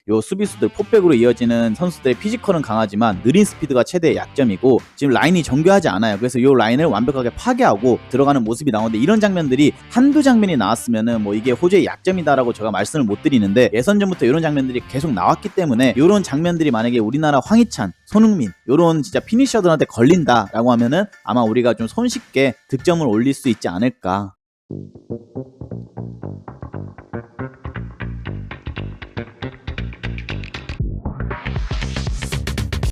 요 수비수들 포백으로 이어지는 선수들의 피지컬은 강하지만 느린 스피드가 최대의 약점이고 지금 라인이 정교하지 않아요. 그래서 요 라인을 완벽하게 파괴하고 들어가는 모습이 나오는데 이런 장면들이 한두 장면이 나왔으면은 뭐 이게 호주의 약점이다라고 제가 말씀을 못 드리는데 예선전부터 이런 장면들이 계속 나왔기 때문에 이런 장면들이 만약에 우리나라 황희찬, 손흥민 요런 진짜 피니셔들한테 걸린다라고 하면은 아마 우리가 좀 손쉽게 득점을 올릴 수 있지 않을까.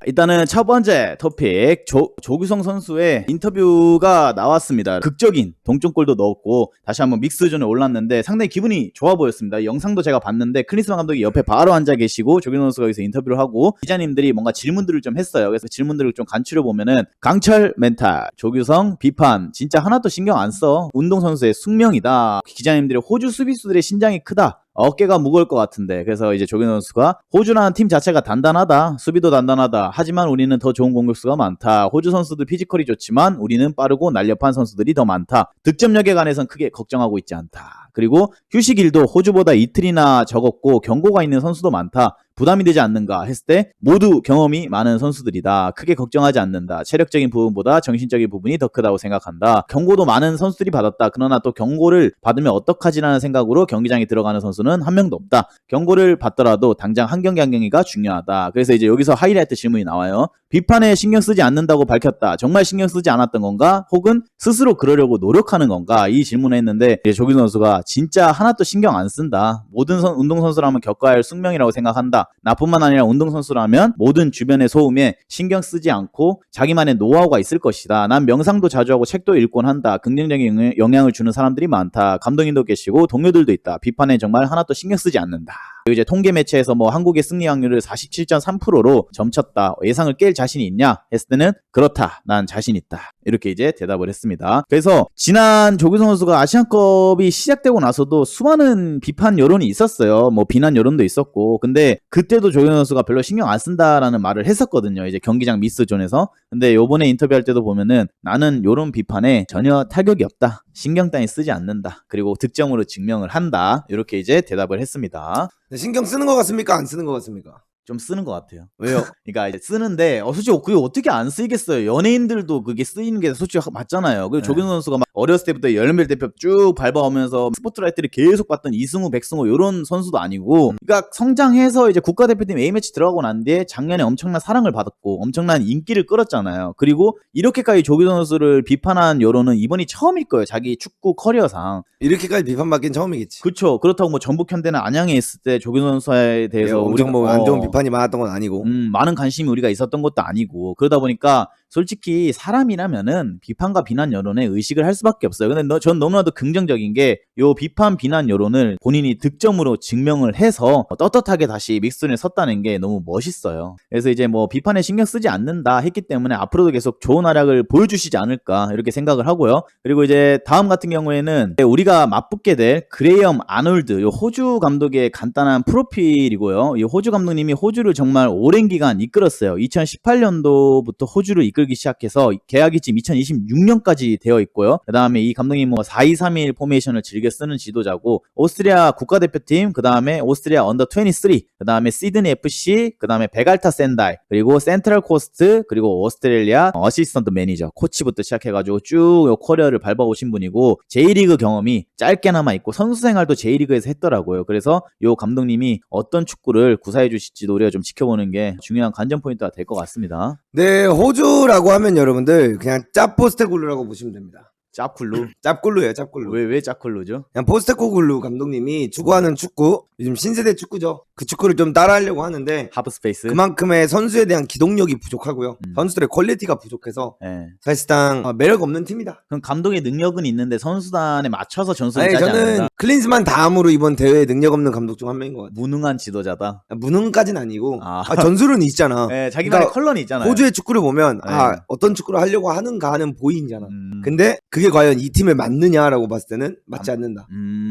일단은 첫 번째 토픽 조규성 선수의 인터뷰가 나왔습니다. 극적인 동점골도 넣었고 다시 한번 믹스존에 올랐는데 상당히 기분이 좋아 보였습니다. 영상도 제가 봤는데 클린스만 감독이 옆에 바로 앉아 계시고 조규성 선수가 여기서 인터뷰를 하고 기자님들이 뭔가 질문들을 좀 했어요. 그래서 질문들을 좀 간추려 보면은 강철 멘탈, 조규성 비판 진짜 하나도 신경 안 써. 운동선수의 숙명이다. 기자님들이 호주 수비수들의 신장이 크다. 어깨가 무거울 것 같은데 그래서 이제 조규성 선수가 호주라는 팀 자체가 단단하다. 수비도 단단하다. 하지만 우리는 더 좋은 공격수가 많다. 호주 선수들 피지컬이 좋지만 우리는 빠르고 날렵한 선수들이 더 많다. 득점력에 관해서는 크게 걱정하고 있지 않다. 그리고 휴식일도 호주보다 이틀이나 적었고 경고가 있는 선수도 많다. 부담이 되지 않는가 했을 때 모두 경험이 많은 선수들이다. 크게 걱정하지 않는다. 체력적인 부분보다 정신적인 부분이 더 크다고 생각한다. 경고도 많은 선수들이 받았다. 그러나 또 경고를 받으면 어떡하지라는 생각으로 경기장에 들어가는 선수는 한 명도 없다. 경고를 받더라도 당장 한 경기 한 경기가 중요하다. 그래서 이제 여기서 하이라이트 질문이 나와요. 비판에 신경 쓰지 않는다고 밝혔다. 정말 신경 쓰지 않았던 건가? 혹은 스스로 그러려고 노력하는 건가? 이 질문을 했는데 조규성 선수가 진짜 하나도 신경 안 쓴다. 모든 운동선수라면 겪어야 할 숙명이라고 생각한다. 나뿐만 아니라 운동선수라면 모든 주변의 소음에 신경 쓰지 않고 자기만의 노하우가 있을 것이다. 난 명상도 자주 하고 책도 읽곤 한다. 긍정적인 영향을 주는 사람들이 많다. 감독님도 계시고 동료들도 있다. 비판에 정말 하나도 신경 쓰지 않는다. 그리고 이제 통계 매체에서 뭐 한국의 승리 확률을 47.3%로 점쳤다. 예상을 깰 자신이 있냐? 했을 때는 그렇다. 난 자신 있다. 이렇게 이제 대답을 했습니다. 그래서 지난 조규성 선수가 아시안컵이 시작되고 나서도 수많은 비판 여론이 있었어요. 뭐 비난 여론도 있었고. 근데 그때도 조규성 선수가 별로 신경 안 쓴다라는 말을 했었거든요. 이제 경기장 미스존에서. 근데 요번에 인터뷰할 때도 보면은 나는 요런 비판에 전혀 타격이 없다. 신경 따위 쓰지 않는다. 그리고 득점으로 증명을 한다. 이렇게 이제 대답을 했습니다. 신경 쓰는 것 같습니까? 안 쓰는 것 같습니까? 좀 쓰는 것 같아요. 왜요? 그러니까 이제 쓰는데 솔직히 그게 어떻게 안 쓰이겠어요. 연예인들도 그게 쓰이는 게 솔직히 맞잖아요. 그리고 조규성 선수가 막 어렸을 때부터 열연별 대표 쭉 밟아오면서 스포트라이트를 계속 봤던 이승우, 백승호 이런 선수도 아니고 그러니까 성장해서 이제 국가대표팀 A매치 들어가고 난 뒤에 작년에 엄청난 사랑을 받았고 엄청난 인기를 끌었잖아요. 그리고 이렇게까지 조규성 선수를 비판한 여론은 이번이 처음일 거예요. 자기 축구 커리어상. 이렇게까지 비판받긴 처음이겠지. 그렇죠. 그렇다고 뭐 전북 현대나 안양에 있을 때 조규성 선수에 대해서 엄청 뭐 안 좋은 비판이 많았던 건 아니고 많은 관심이 우리가 있었던 것도 아니고 그러다 보니까 솔직히 사람이라면은 비판과 비난 여론에 의식을 할 수밖에 없어요. 근데 전 너무나도 긍정적인 게 요 비판 비난 여론을 본인이 득점으로 증명을 해서 떳떳하게 다시 믹스존에 섰다는 게 너무 멋있어요. 그래서 이제 뭐 비판에 신경 쓰지 않는다 했기 때문에 앞으로도 계속 좋은 활약을 보여주시지 않을까 이렇게 생각을 하고요. 그리고 이제 다음 같은 경우에는 우리가 맞붙게 될 그레이엄 아놀드 요 호주 감독의 간단한 프로필이고요. 이 호주 감독님이 호주를 정말 오랜 기간 이끌었어요. 2018년도부터 호주를 이끌기 시작해서 계약이 지금 2026년까지 되어 있고요. 그 다음에 이 감독님 뭐 4-2-3-1 포메이션을 즐겨 쓰는 지도자고 오스트리아 국가대표팀, 그 다음에 오스트리아 언더 23, 그 다음에 시드니 FC, 그 다음에 베갈타 샌다이, 그리고 센트럴 코스트, 그리고 오스트레일리아 어시스턴트 매니저, 코치부터 시작해가지고 쭉 요 커리어를 밟아오신 분이고 J리그 경험이 짧게나마 있고 선수 생활도 J리그에서 했더라고요. 그래서 요 감독님이 어떤 축구를 구사해 주실지도 우리가 좀 지켜보는 게 중요한 관전 포인트가 될 것 같습니다. 네, 호주라고 하면 여러분들 그냥 짭포스테굴루라고 보시면 됩니다. 짭쿨루? 짭굴루예요, 짭굴루. 왜 짭쿨루죠? 그냥 포스테코글루 감독님이 추구하는 축구, 요즘 신세대 축구죠. 그 축구를 좀 따라하려고 하는데 하프스페이스? 그만큼의 선수에 대한 기동력이 부족하고요. 선수들의 퀄리티가 부족해서 네. 사실상 매력 없는 팀이다. 그럼 감독의 능력은 있는데 선수단에 맞춰서 전술을 아니, 짜지 저는 않는다? 클린스만 다음으로 이번 대회에 능력 없는 감독 중 한 명인 것 같아요. 무능한 지도자다? 무능까지는 아니고 전술은 있잖아. 네, 자기만의 그러니까 컬러는 있잖아요. 호주의 축구를 보면 네. 어떤 축구를 하려고 하는가는 보이잖아. 근데 그게 과연 이 팀에 맞느냐라고 봤을 때는 맞지 않는다.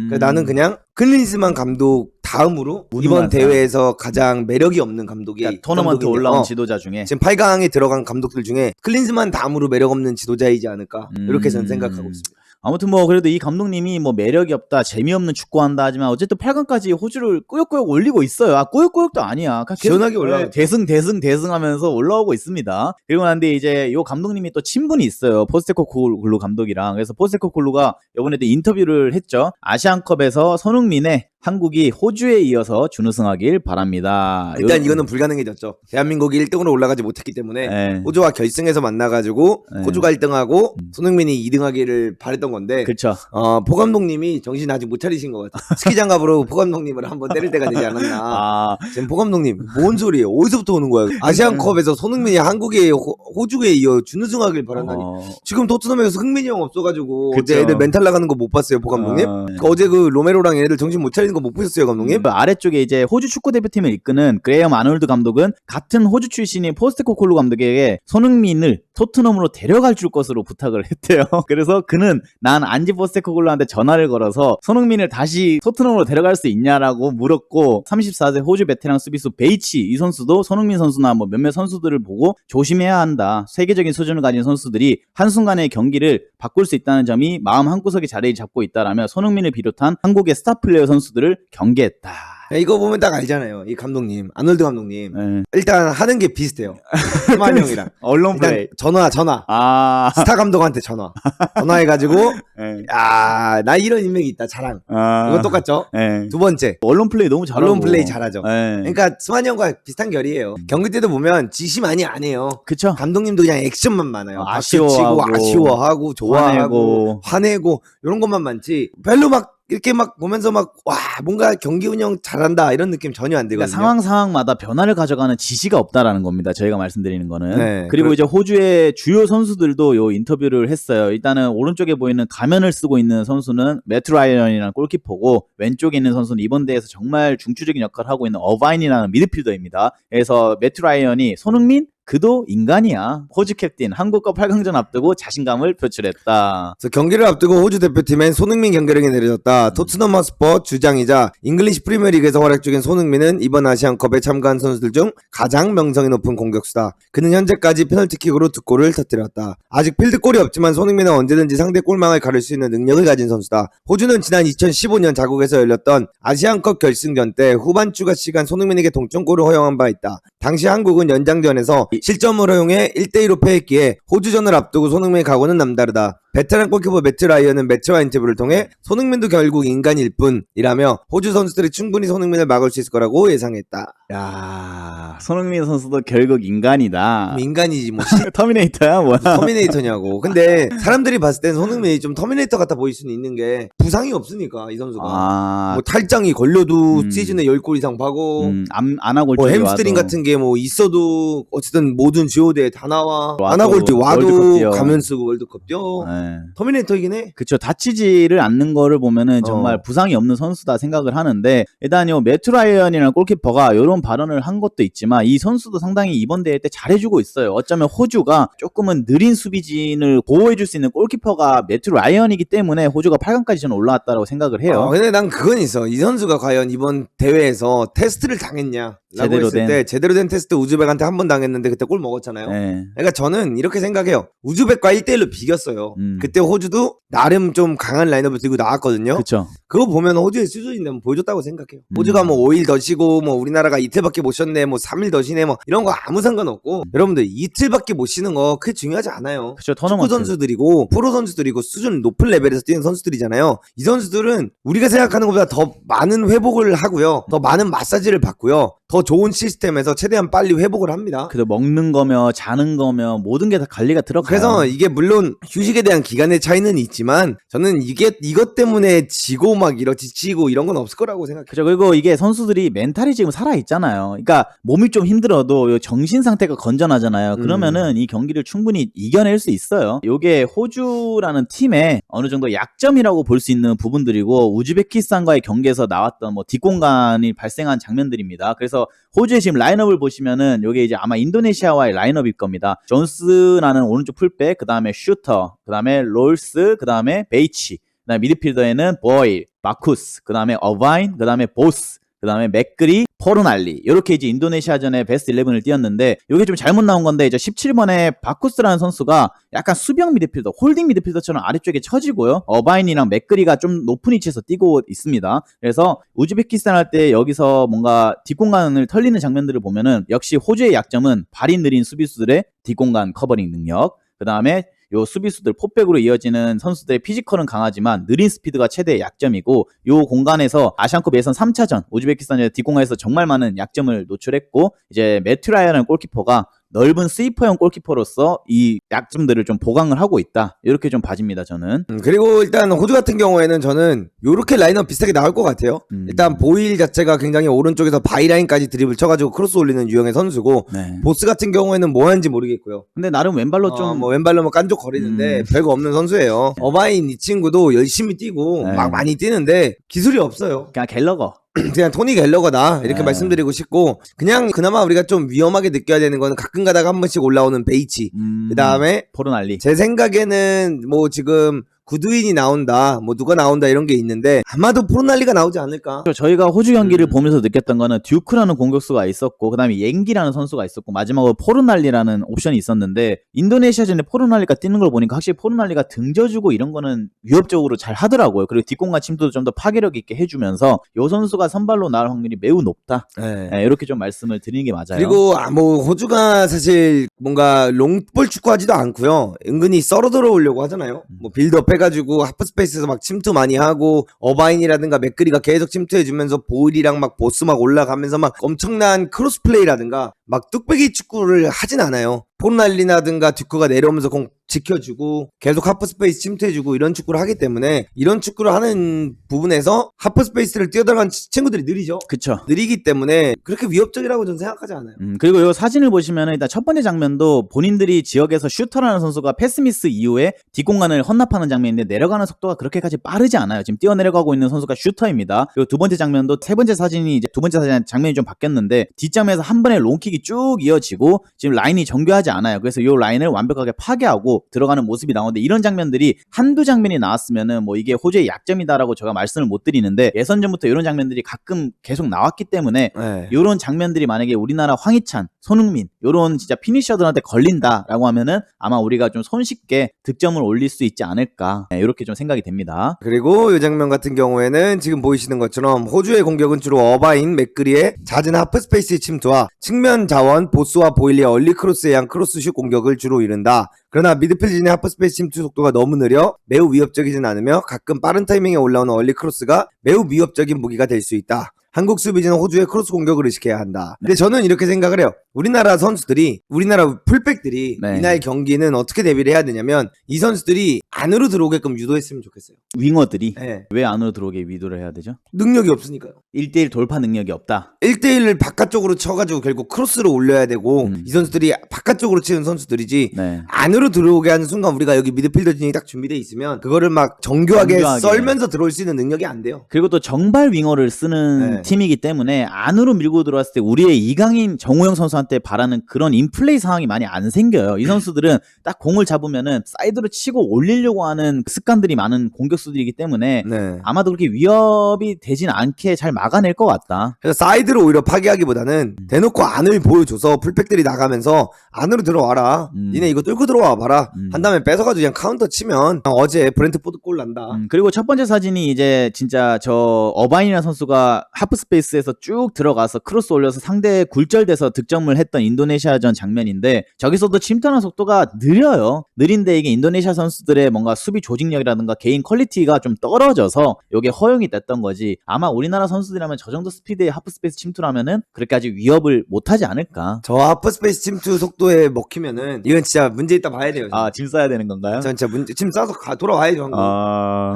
그래서 나는 그냥 클린스만 감독 다음으로 이번 대회에서 가장 매력이 없는 감독이 그러니까 토너먼트 올라온 지도자 중에 지금 8강에 들어간 감독들 중에 클린스만 다음으로 매력 없는 지도자이지 않을까 이렇게 저는 생각하고 있습니다. 아무튼 뭐 그래도 이 감독님이 뭐 매력이 없다, 재미없는 축구한다 하지만 어쨌든 8강까지 호주를 꾸역꾸역 올리고 있어요. 꾸역꾸역도 아니야. 그냥 계속, 시원하게 올라가죠. 대승하면서 올라오고 있습니다. 그리고 난데 이제 요 감독님이 또 친분이 있어요. 포스테코글루 감독이랑. 그래서 포스테코글루가 이번에도 인터뷰를 했죠. 아시안컵에서 손흥민의 한국이 호주에 이어서 준우승하길 바랍니다. 일단 이거는 불가능해졌죠. 대한민국이 1등으로 올라가지 못했기 때문에 네. 호주와 결승에서 만나가지고 네. 호주가 1등하고 손흥민이 2등하기를 바랬던 건데 그쵸. 포 감독님이 정신 아직 못 차리신 것 같아요. 스키장갑으로 포 감독님을 한번 때릴 때가 되지 않았나. 아, 지금 포 감독님 뭔 소리예요? 어디서부터 오는 거야? 아시안컵에서 손흥민이 한국에 호주에 이어 준우승하길 바란다니. 지금 토트넘에서 흥민이 형 없어가지고 그쵸. 어제 애들 멘탈 나가는 거 못 봤어요, 포 감독님? 어제 그 로메로랑 얘들 정신 못 차리는 거 못 보셨어요, 감독님? 아래쪽에 이제 호주 축구 대표팀을 이끄는 그레이엄 아놀드 감독은 같은 호주 출신인 포스테코글루 감독에게 손흥민을 토트넘으로 데려갈 줄 것으로 부탁을 했대요. 그래서 그는 난 안지 포스테코글루한테 전화를 걸어서 손흥민을 다시 토트넘으로 데려갈 수 있냐라고 물었고 34세 호주 베테랑 수비수 베이치 이 선수도 손흥민 선수나 뭐 몇몇 선수들을 보고 조심해야 한다. 세계적인 수준을 가진 선수들이 한순간에 경기를 바꿀 수 있다는 점이 마음 한구석에 자리를 잡고 있다라며 손흥민을 비롯한 한국의 스타 플레이어 선수들을 경계했다. 이거 보면 딱 알잖아요. 이 감독님, 아놀드 감독님. 네. 일단 하는 게 비슷해요. 스만 형이랑. 언론 일단 플레이. 전화. 아. 스타 감독한테 전화해가지고 네. 야, 나 이런 인맥이 있다. 자랑. 아. 이거 똑같죠? 네. 두 번째. 언론 플레이 너무 잘하고. 언론 플레이 잘하죠. 네. 그러니까 스만 형과 비슷한 결이에요. 경기 때도 보면 지시 많이 안 해요. 그쵸. 감독님도 그냥 액션만 많아요. 아쉬워하고, 아쉬워하고 좋아하고 화내고 이런 것만 많지. 별로 막 이렇게 막 보면서 막 와 뭔가 경기 운영 잘한다 이런 느낌 전혀 안 들거든요. 그러니까 상황마다 변화를 가져가는 지시가 없다라는 겁니다. 저희가 말씀드리는 거는. 네. 그리고 이제 호주의 주요 선수들도 요 인터뷰를 했어요. 일단은 오른쪽에 보이는 가면을 쓰고 있는 선수는 매트 라이언이라는 골키퍼고 왼쪽에 있는 선수는 이번 대회에서 정말 중추적인 역할을 하고 있는 어바인이라는 미드필더입니다. 그래서 매트 라이언이 손흥민 그도 인간이야. 호주 캡틴 한국과 8강전 앞두고 자신감을 표출했다. 그래서 경기를 앞두고 호주 대표팀엔 손흥민 경기력이 내려졌다. 토트넘 허스퍼 주장이자 잉글리시 프리미어리그에서 활약 중인 손흥민은 이번 아시안컵에 참가한 선수들 중 가장 명성이 높은 공격수다. 그는 현재까지 페널티킥으로 2골을 터뜨렸다. 아직 필드골이 없지만 손흥민은 언제든지 상대 골망을 가릴 수 있는 능력을 가진 선수다. 호주는 지난 2015년 자국에서 열렸던 아시안컵 결승전 때 후반 추가 시간 손흥민에게 동점골을 허용한 바 있다. 당시 한국은 연장전에서 실점을 허용해 1대2로 패했기에 호주전을 앞두고 손흥민의 각오는 남다르다. 베테랑 골키퍼 매트 라이언은 매체와 인터뷰를 통해 손흥민도 결국 인간일 뿐이라며 호주 선수들이 충분히 손흥민을 막을 수 있을 거라고 예상했다. 야, 손흥민 선수도 결국 인간이다. 인간이지 뭐 터미네이터야 뭐야? 터미네이터냐고. 근데 사람들이 봤을 땐 손흥민이 좀 터미네이터 같아 보일 수는 있는 게 부상이 없으니까 이 선수가 뭐 탈장이 걸려도 시즌에 10골 이상 파고 안 하고 뭐 햄스트링 같은 게 뭐 있어도 어쨌든 모든 주요 대회 다 나와. 안 하고 와도 가면 쓰고 월드컵 뛰어. 네. 터미네이터이긴 해. 그쵸. 다치지를 않는 거를 보면은 정말 부상이 없는 선수다 생각을 하는데 일단 요 매트 라이언이라는 골키퍼가 이런 발언을 한 것도 있지만 이 선수도 상당히 이번 대회 때 잘해주고 있어요. 어쩌면 호주가 조금은 느린 수비진을 보호해줄 수 있는 골키퍼가 매트 라이언이기 때문에 호주가 8강까지 저는 올라왔다고 생각을 해요. 근데 난 그건 있어. 이 선수가 과연 이번 대회에서 테스트를 당했냐? 제대로 된 테스트 우즈벡한테 한 번 당했는데 그때 골 먹었잖아요. 네. 그러니까 저는 이렇게 생각해요. 우즈벡과 1대1로 비겼어요. 그때 호주도 나름 좀 강한 라인업을 들고 나왔거든요. 그쵸. 그거 보면 호주의 수준이 한번 보여줬다고 생각해요. 호주가 뭐 5일 더 쉬고 뭐 우리나라가 이틀밖에 못 쉬었네 뭐 3일 더 쉬네 뭐 이런 거 아무 상관없고 여러분들 이틀밖에 못 쉬는 거 그게 중요하지 않아요. 그쵸. 축구 선수들이고 프로 선수들이고 수준 높은 레벨에서 뛰는 선수들이잖아요. 이 선수들은 우리가 생각하는 것보다 더 많은 회복을 하고요. 더 많은 마사지를 받고요. 더 좋은 시스템에서 최대한 빨리 회복을 합니다. 그래도 먹는 거며 자는 거며 모든 게 다 관리가 들어가요. 그래서 이게 물론 휴식에 대한 기간의 차이는 있지만 저는 이것 때문에 지고 막 지치고 이런 건 없을 거라고 생각해요. 그죠. 그리고 이게 선수들이 멘탈이 지금 살아있잖아요. 그러니까 몸이 좀 힘들어도 정신 상태가 건전하잖아요. 그러면은 이 경기를 충분히 이겨낼 수 있어요. 요게 호주라는 팀의 어느 정도 약점이라고 볼 수 있는 부분들이고 우즈베키스탄과의 경기에서 나왔던 뭐 뒷공간이 발생한 장면들입니다. 그래서 호주의 지금 라인업을 보시면은 요게 이제 아마 인도네시아와의 라인업일 겁니다. 존스라는 오른쪽 풀백, 그 다음에 슈터, 그 다음에 롤스, 그 다음에 베이치, 그 다음에 미드필더에는 보일, 마쿠스, 그 다음에 어바인, 그 다음에 보스, 그 그다음에 맥그리, 포르날리 이렇게 이제 인도네시아전에 베스트 11을 띄웠는데 이게 좀 잘못 나온 건데 이제 17번에 바쿠스라는 선수가 약간 수비형 미드필더, 홀딩 미드필더처럼 아래쪽에 처지고요. 어바인이랑 맥그리가 좀 높은 위치에서 뛰고 있습니다. 그래서 우즈베키스탄 할 때 여기서 뭔가 뒷공간을 털리는 장면들을 보면은 역시 호주의 약점은 발이 느린 수비수들의 뒷공간 커버링 능력. 그다음에 요 수비수들 포백으로 이어지는 선수들의 피지컬은 강하지만 느린 스피드가 최대의 약점이고 요 공간에서 아시안컵 예선 3차전 우즈베키스탄의 뒷공간에서 정말 많은 약점을 노출했고 이제 매튜라이라는 골키퍼가 넓은 스위퍼형 골키퍼로서 이 약점들을 좀 보강을 하고 있다. 이렇게 좀 봐집니다, 저는. 그리고 일단 호주 같은 경우에는 저는 요렇게 라인업 비슷하게 나올 것 같아요. 일단 보일 자체가 굉장히 오른쪽에서 바이라인까지 드리블 쳐가지고 크로스 올리는 유형의 선수고 네. 보스 같은 경우에는 뭐 하는지 모르겠고요. 근데 나름 왼발로 좀 뭐 왼발로 뭐 깐족거리는데 별거 없는 선수예요. 어바인 이 친구도 열심히 뛰고 네. 막 많이 뛰는데 기술이 없어요. 그냥 갤러거. 그냥 토니 갤러거다 이렇게 네. 말씀드리고 싶고 그냥 그나마 우리가 좀 위험하게 느껴야 되는 거는 가끔 가다가 한 번씩 올라오는 베이치 그 다음에 포르날리. 제 생각에는 뭐 지금 구두인이 나온다 뭐 누가 나온다 이런 게 있는데 아마도 포르날리가 나오지 않을까. 저희가 호주 경기를 보면서 느꼈던 거는 듀크라는 공격수가 있었고 그다음에 옌기라는 선수가 있었고 마지막으로 포르날리라는 옵션이 있었는데 인도네시아전에 포르날리가 뛰는 걸 보니까 확실히 포르날리가 등져주고 이런 거는 위협적으로 잘 하더라고요. 그리고 뒷공간 침투도 좀 더 파괴력 있게 해주면서 요 선수가 선발로 나올 확률이 매우 높다. 네. 이렇게 좀 말씀을 드리는 게 맞아요. 그리고 뭐 호주가 사실 뭔가 롱볼 축구하지도 않고요. 은근히 썰어 들어오려고 하잖아요. 뭐 빌드업 해가지고 하프스페이스에서 막 침투 많이 하고 어바인이라든가 맥그리가 계속 침투해주면서 보일이랑 막 보스 막 올라가면서 막 엄청난 크로스 플레이라든가 막 뚝배기 축구를 하진 않아요. 포르날리라든가 듀크가 내려오면서 공 지켜주고 계속 하프스페이스 침투해주고 이런 축구를 하기 때문에 이런 축구를 하는 부분에서 하프스페이스를 뛰어들어간 친구들이 느리죠. 그쵸. 느리기 때문에 그렇게 위협적이라고 저는 생각하지 않아요. 그리고 이 사진을 보시면 일단 첫 번째 장면도 본인들이 지역에서 슈터라는 선수가 패스미스 이후에 뒷공간을 헌납하는 장면인데 내려가는 속도가 그렇게까지 빠르지 않아요. 지금 뛰어내려가고 있는 선수가 슈터입니다. 그리고 두 번째 장면도 세 번째 사진이 이제 두 번째 사진 장면이 좀 바뀌었는데 뒷점에서 한 번에 롱킥이 쭉 이어지고 지금 라인이 정교하지 않아요. 그래서 이 라인을 완벽하게 파괴하고 들어가는 모습이 나오는데 이런 장면들이 한두 장면이 나왔으면은 뭐 이게 호주의 약점이다라고 제가 말씀을 못 드리는데 예선전부터 이런 장면들이 가끔 계속 나왔기 때문에 네. 이런 장면들이 만약에 우리나라 황희찬, 손흥민 이런 진짜 피니셔들한테 걸린다라고 하면은 아마 우리가 좀 손쉽게 득점을 올릴 수 있지 않을까 이렇게 좀 생각이 됩니다. 그리고 이 장면 같은 경우에는 지금 보이시는 것처럼 호주의 공격은 주로 어바인, 맥그리의 잦은 하프스페이스의 침투와 측면 자원, 보스와 보일리의 얼리 크로스에 의한 크로스슛 공격을 주로 이룬다. 그러나 미드필드진의 하프스페이스 침투 속도가 너무 느려 매우 위협적이진 않으며 가끔 빠른 타이밍에 올라오는 얼리 크로스가 매우 위협적인 무기가 될 수 있다. 한국 수비진은 호주의 크로스 공격을 의식해야 한다. 근데 저는 이렇게 생각을 해요. 우리나라 선수들이, 우리나라 풀백들이 네. 이날 경기는 어떻게 대비를 해야 되냐면 이 선수들이 안으로 들어오게끔 유도했으면 좋겠어요. 윙어들이 네. 왜 안으로 들어오게 위도를 해야 되죠? 능력이 없으니까요. 1대1 돌파 능력이 없다. 1대1을 바깥쪽으로 쳐가지고 결국 크로스를 올려야 되고 이 선수들이 바깥쪽으로 치는 선수들이지 네. 안으로 들어오게 하는 순간 우리가 여기 미드필더진이 딱 준비되어 있으면 그거를 막 정교하게 썰면서 들어올 수 있는 능력이 안 돼요. 그리고 또 정발 윙어를 쓰는 네. 팀이기 때문에 안으로 밀고 들어왔을 때 우리의 이강인, 정우영 선수한테 바라는 그런 인플레이 상황이 많이 안 생겨요. 이 선수들은 딱 공을 잡으면은 사이드로 치고 올리려고 하는 습관들이 많은 공격수들이기 때문에 네. 아마도 그렇게 위협이 되진 않게 잘 막아낼 것 같다. 그래서 사이드로 오히려 파괴하기보다는 대놓고 안을 보여줘서 풀백들이 나가면서 안으로 들어와라. 니네 이거 뚫고 들어와 봐라. 한 다음에 뺏어가지고 그냥 카운터 치면 어제 브렌트포드 골 난다. 그리고 첫 번째 사진이 이제 진짜 저 어바인이라는 선수가 하프스페이스에서 쭉 들어가서 크로스 올려서 상대 굴절돼서 득점을 했던 인도네시아전 장면인데 저기서도 침투하는 속도가 느려요. 느린데 이게 인도네시아 선수들의 뭔가 수비 조직력이라든가 개인 퀄리티가 좀 떨어져서 이게 허용이 됐던 거지. 아마 우리나라 선수들이라면 저 정도 스피드의 하프스페이스 침투라면은 그렇게까지 위협을 못하지 않을까. 저 하프스페이스 침투 속도에 먹히면은 이건 진짜 문제 있다 봐야 돼요. 아, 짐 싸야 되는 건가요? 전 진짜 짐 싸서 돌아와야죠. 한국.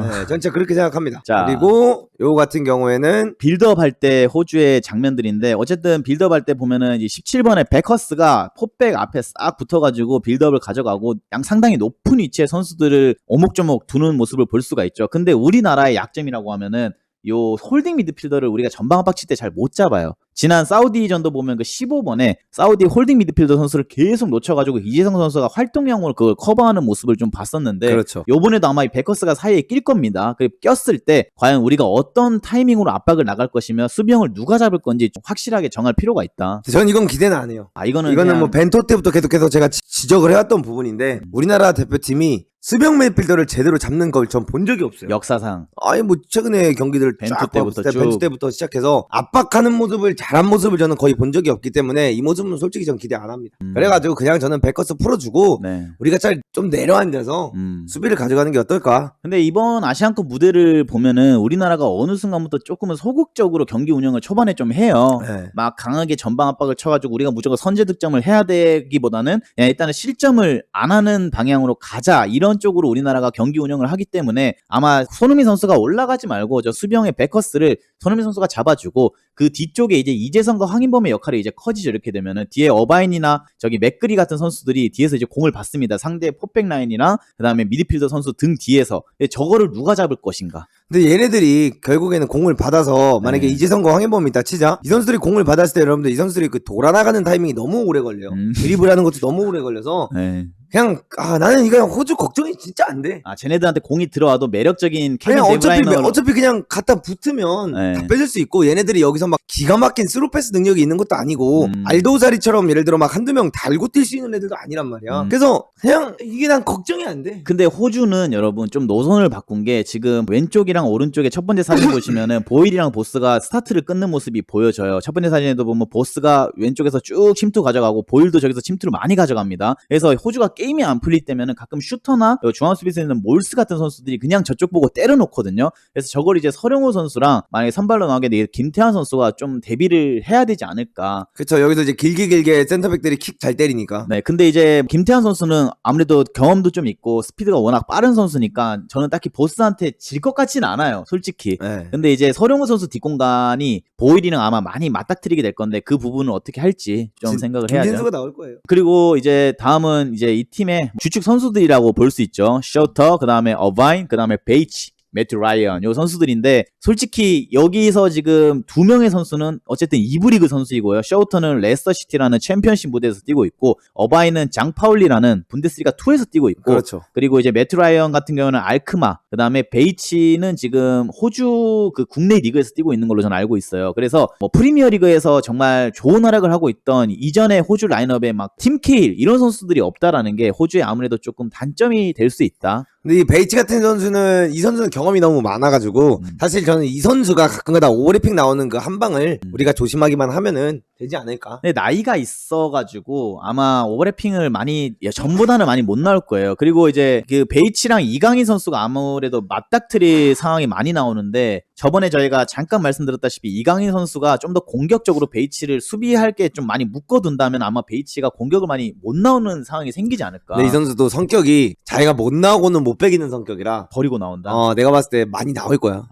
네, 전 진짜 그렇게 생각합니다. 자. 그리고 요 같은 경우에는 빌드업 할 때 호주의 장면들인데 어쨌든 빌드업 할 때 보면은 17번의 베커스가 포백 앞에 싹 붙어가지고 빌드업을 가져가고 상당히 높은 위치에 선수들을 오목조목 두는 모습을 볼 수가 있죠. 근데 우리나라의 약점이라고 하면은 요 홀딩 미드필더를 우리가 전방 압박 칠 때 잘 못 잡아요. 지난 사우디전도 보면 그 15번에 사우디 홀딩 미드필더 선수를 계속 놓쳐가지고 이재성 선수가 활동량으로 그걸 커버하는 모습을 좀 봤었는데 그렇죠. 요번에도 아마 이 베커스가 사이에 낄 겁니다. 그리고 꼈을 때 과연 우리가 어떤 타이밍으로 압박을 나갈 것이며 수비형을 누가 잡을 건지 좀 확실하게 정할 필요가 있다. 전 이건 기대는 안 해요. 이거는 이거는 그냥 뭐 벤토 때부터 계속해서 제가 지적을 해왔던 부분인데 우리나라 대표팀이 수비형 미드필더를 제대로 잡는 걸 전 본 적이 없어요. 역사상 아니 뭐 최근에 경기들 벤투 쫙 때부터 봤을 때 벤투 쭉. 때부터 시작해서 압박하는 모습을 잘한 모습을 저는 거의 본 적이 없기 때문에 이 모습은 솔직히 전 기대 안 합니다. 그래가지고 그냥 저는 베커스 풀어주고 네. 우리가 좀 내려앉아서 수비를 가져가는 게 어떨까? 근데 이번 아시안컵 무대를 보면은 우리나라가 어느 순간부터 조금은 소극적으로 경기 운영을 초반에 좀 해요. 네. 막 강하게 전방 압박을 쳐가지고 우리가 무조건 선제 득점을 해야 되기보다는 그냥 일단은 실점을 안 하는 방향으로 가자 이런 쪽으로 우리나라가 경기 운영을 하기 때문에 아마 손흥민 선수가 올라가지 말고 저 수비형의 베커스를 손흥민 선수가 잡아주고 그 뒤쪽에 이제 이재성과 황인범의 역할이 이제 커지죠. 이렇게 되면은 뒤에 어바인이나 저기 맥그리 같은 선수들이 뒤에서 이제 공을 받습니다. 상대 포백 라인이나 그다음에 미드필더 선수 등 뒤에서 저거를 누가 잡을 것인가. 근데 얘네들이 결국에는 공을 받아서 만약에 네. 이재성과 황현범이 있다 치자 이 선수들이 공을 받았을 때 여러분들 이 선수들이 그 돌아나가는 타이밍이 너무 오래 걸려요. 드리블하는 것도 너무 오래 걸려서 네. 그냥 나는 이거 호주 걱정이 진짜 안 돼. 쟤네들한테 공이 들어와도 매력적인 케빈 그냥 데브라이너 어차피 그냥 갖다 붙으면 네. 다 뺏을 수 있고 얘네들이 여기서 막 기가 막힌 스루패스 능력이 있는 것도 아니고 알도사리처럼 예를 들어 막 한두 명 달고 뛸 수 있는 애들도 아니란 말이야. 그래서 그냥 이게 난 걱정이 안 돼. 근데 호주는 여러분 좀 노선을 바꾼 게 지금 왼쪽이랑 오른쪽에 첫 번째 사진 보시면은 보일이랑 보스가 스타트를 끊는 모습이 보여져요. 첫 번째 사진에도 보면 보스가 왼쪽에서 쭉 침투 가져가고 보일도 저기서 침투를 많이 가져갑니다. 그래서 호주가 게임이 안 풀릴 때면은 가끔 슈터나 중앙 수비수에 있는 몰스 같은 선수들이 그냥 저쪽 보고 때려놓거든요. 그래서 저걸 이제 서령우 선수랑 만약에 선발로 나오게 되면 김태환 선수가 좀 대비를 해야 되지 않을까. 그쵸. 여기서 이제 길게 센터백들이 킥 잘 때리니까. 네, 근데 이제 김태환 선수는 아무래도 경험도 좀 있고 스피드가 워낙 빠른 선수니까 저는 딱히 보스한테 질 것 같지는 않아요, 솔직히. 네. 근데 이제 서령우 선수 뒷공간이 보일이랑 아마 많이 맞닥뜨리게 될 건데 그 부분을 어떻게 할지 좀 생각을 해야죠. 김진수가 나올 거예요. 그리고 이제 다음은 이제 이 팀의 주축 선수들이라고 볼 수 있죠. 셔터, 그 다음에 어바인, 그 다음에 베이치, 매튜 라이언 요 선수들인데 솔직히 여기서 지금 두 명의 선수는 어쨌든 2부 리그 선수이고요. 셔우터는 레스터시티라는 챔피언십 무대에서 뛰고 있고 어바인은 장파울리라는 분데스리가 2에서 뛰고 있고 그렇죠. 그리고 이제 매튜 라이언 같은 경우는 알크마 그 다음에 베이치는 지금 호주 그 국내 리그에서 뛰고 있는 걸로 저는 알고 있어요. 그래서 뭐 프리미어 리그에서 정말 좋은 활약을 하고 있던 이전의 호주 라인업에 막 팀 케일 이런 선수들이 없다라는 게 호주에 아무래도 조금 단점이 될 수 있다. 근데 이 베이치 같은 선수는 이 선수는 경험이 너무 많아가지고 사실 저는 이 선수가 가끔가다 오버래핑 나오는 그 한 방을 우리가 조심하기만 하면은 되지 않을까. 근데 나이가 있어가지고 아마 오버래핑을 많이 전보다는 많이 못 나올 거예요. 그리고 이제 그 베이치랑 이강인 선수가 아무래도 맞닥뜨릴 상황이 많이 나오는데 저번에 저희가 잠깐 말씀드렸다시피 이강인 선수가 좀 더 공격적으로 베이치를 수비할 게 좀 많이 묶어둔다면 아마 베이치가 공격을 많이 못 나오는 상황이 생기지 않을까. 근데 이 선수도 성격이 자기가 못 나오고는 못 빼기는 성격이라 버리고 나온다. 내가 봤을 때 많이 나올 거야.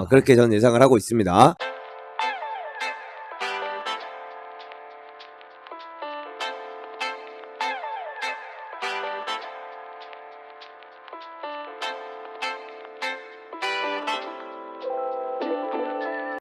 그렇게 저는 예상을 하고 있습니다.